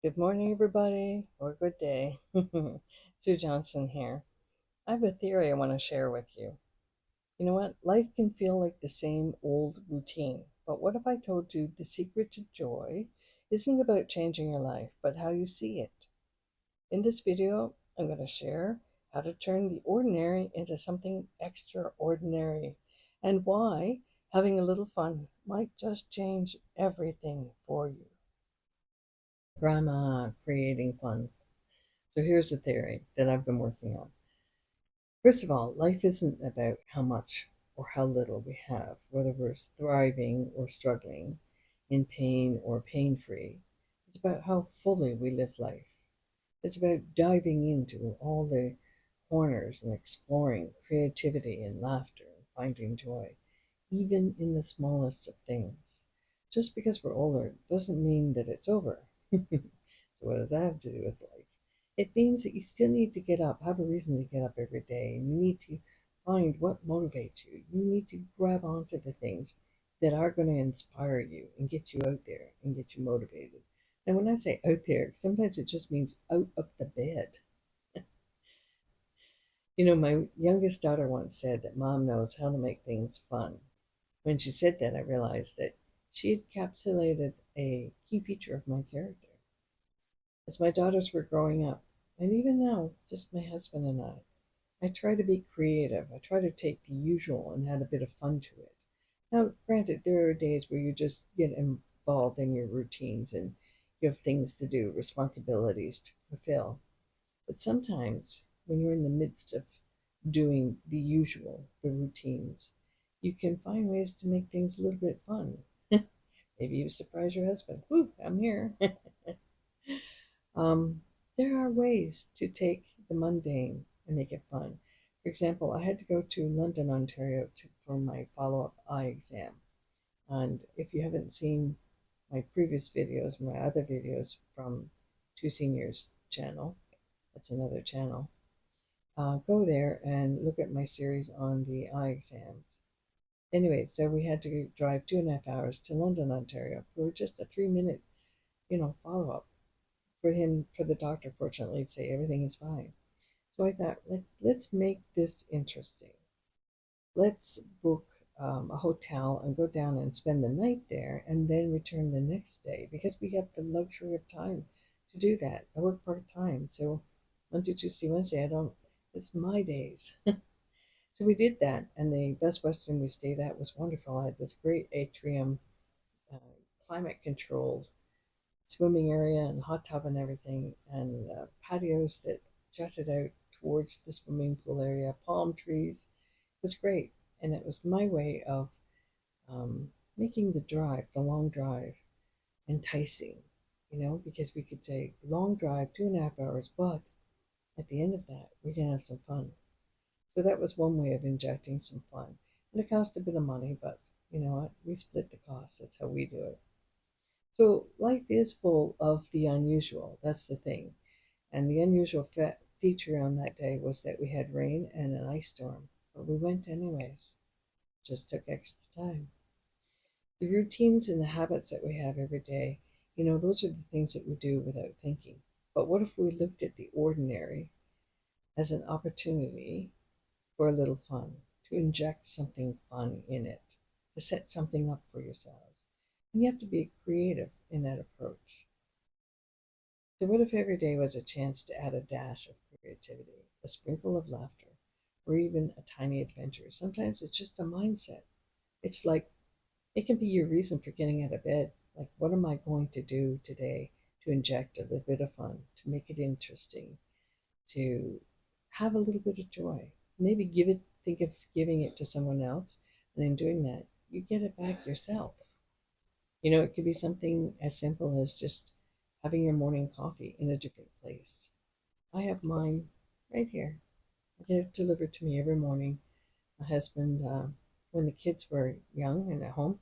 Good morning, everybody, or good day. Sue Johnson here. I have a theory I want to share with you. You know what? Life can feel like the same old routine, but what if I told you the secret to joy isn't about changing your life, but how you see it? In this video, I'm going to share how to turn the ordinary into something extraordinary and why having a little fun might just change everything for you. Grandma creating fun. So here's a theory that I've been working on. First of all, life isn't about how much or how little we have, whether we're thriving or struggling, in pain or pain free. It's about how fully we live life. It's about diving into all the corners and exploring creativity and laughter and finding joy, even in the smallest of things. Just because we're older doesn't mean that it's over. So what does that have to do with life? It means that you still need to get up, have a reason to get up every day, and you need to find what motivates you. You need to grab onto the things that are going to inspire you and get you out there and get you motivated. And when I say out there, sometimes it just means out of the bed. My youngest daughter once said that mom knows how to make things fun. When she said that, I realized that she had encapsulated a key feature of my character. As my daughters were growing up, and even now, just my husband and I try to be creative. I try to take the usual and add a bit of fun to it. Now, granted, there are days where you just get involved in your routines and you have things to do, responsibilities to fulfill. But sometimes, when you're in the midst of doing the usual, the routines, you can find ways to make things a little bit fun. Maybe you surprise your husband. Whoo, I'm here. Um, there are ways to take the mundane and make it fun. For example, I had to go to London, Ontario for my follow-up eye exam. And if you haven't seen my previous videos, my other videos from Two Seniors channel, that's another channel, go there and look at my series on the eye exams. Anyway, so we had to drive 2.5 hours to London, Ontario for just a 3-minute, follow-up for the doctor, fortunately, to say everything is fine. So I thought, let's make this interesting. Let's book a hotel and go down and spend the night there and then return the next day because we have the luxury of time to do that. I work part time, so Monday, Tuesday, Wednesday, I don't, it's my days. So we did that, and the Best Western we stayed at was wonderful. I had this great atrium, uh, climate controlled swimming area and hot tub and everything, and patios that jutted out towards the swimming pool area, palm trees. It was great, and it was my way of making the long drive, enticing, because we could say long drive, 2.5 hours, but at the end of that, we can have some fun. So that was one way of injecting some fun. And it cost a bit of money, but you know what? We split the cost. That's how we do it. So life is full of the unusual. That's the thing. And the unusual feature on that day was that we had rain and an ice storm. But we went anyways. Just took extra time. The routines and the habits that we have every day, those are the things that we do without thinking. But what if we looked at the ordinary as an opportunity for a little fun, to inject something fun in it, to set something up for yourselves? And you have to be creative in that approach. So, what if every day was a chance to add a dash of creativity, a sprinkle of laughter, or even a tiny adventure? Sometimes it's just a mindset. It's like it can be your reason for getting out of bed. Like, what am I going to do today to inject a little bit of fun, to make it interesting, to have a little bit of joy? Maybe think of giving it to someone else, and in doing that, you get it back yourself. It could be something as simple as just having your morning coffee in a different place. I have mine right here. I get it delivered to me every morning. My husband, when the kids were young and at home,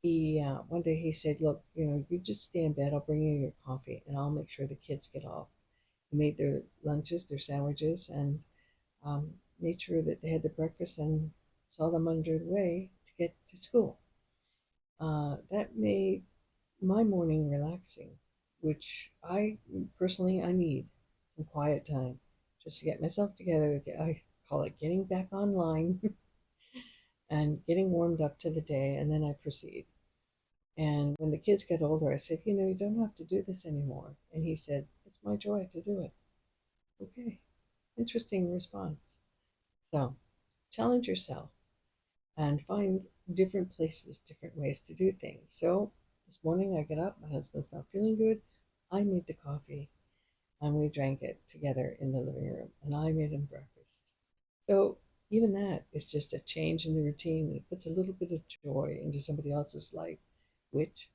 he one day he said, "Look, you just stay in bed. I'll bring you your coffee, and I'll make sure the kids get off." He made their lunches, their sandwiches, and made sure that they had their breakfast and saw them under the way to get to school. That made my morning relaxing. which I personally I need some quiet time just to get myself together. I call it getting back online and getting warmed up to the day, and then I proceed. And when the kids got older, I said, you don't have to do this anymore. And he said, it's my joy to do it. Okay, interesting response. So challenge yourself and find different places, different ways to do things. So this morning I get up, my husband's not feeling good. I made the coffee and we drank it together in the living room, and I made him breakfast. So even that is just a change in the routine. It puts a little bit of joy into somebody else's life, which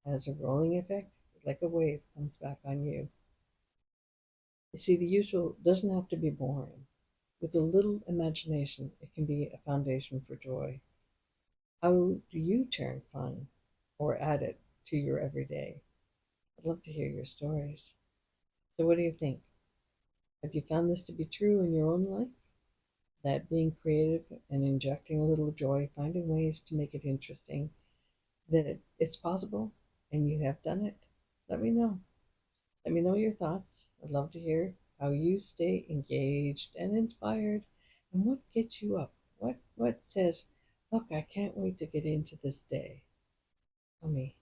has a rolling effect, like a wave comes back on you. You see, the usual doesn't have to be boring. With a little imagination, it can be a foundation for joy. How do you turn fun or add it to your everyday? I'd love to hear your stories. So, what do you think? Have you found this to be true in your own life? That being creative and injecting a little joy, finding ways to make it interesting, that it's possible and you have done it? Let me know. Let me know your thoughts. I'd love to hear how you stay engaged and inspired and what gets you up. What says, look, I can't wait to get into this day. Tell me.